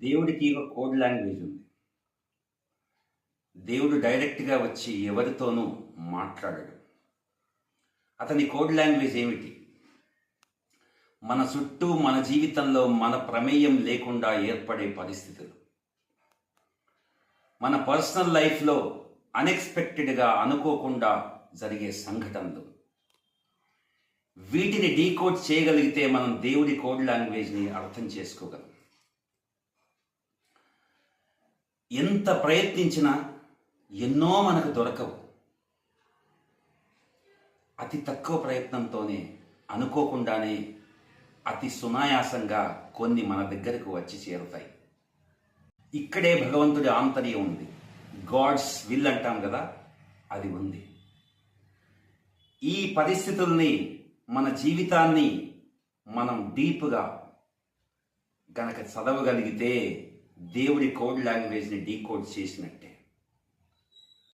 దేవుడికి ఒక code language ఉంది. దేవుడు డైరెక్ట్గా వచ్చి ఎవరితోనూ మాట్లాడడు. అతని కోడ్ లాంగ్వేజ్ ఏమిటి? మన చుట్టూ, మన జీవితంలో మన ప్రమేయం లేకుండా ఏర్పడే పరిస్థితులు, మన పర్సనల్ లైఫ్లో అన్ఎక్స్పెక్టెడ్గా, అనుకోకుండా జరిగే సంఘటనలు, వీటిని డీకోడ్ చేయగలిగితే మనం దేవుడి కోడ్ లాంగ్వేజ్ని అర్థం చేసుకోగలం. ఎంత ప్రయత్నించినా ఎన్నో మనకు దొరకవు. అతి తక్కువ ప్రయత్నంతోనే, అనుకోకుండానే, అతి సునాయాసంగా కొన్ని మన దగ్గరకు వచ్చి చేరుతాయి. ఇక్కడే భగవంతుడి ఆంతర్యం ఉంది. గాడ్స్ విల్ అంటాం కదా, అది ఉంది. ఈ పరిస్థితుల్ని, మన జీవితాన్ని మనం డీప్గా గనక చదవగలిగితే దేవుడి కోడ్ లాంగ్వేజ్ని డీకోడ్ చేసినట్టే.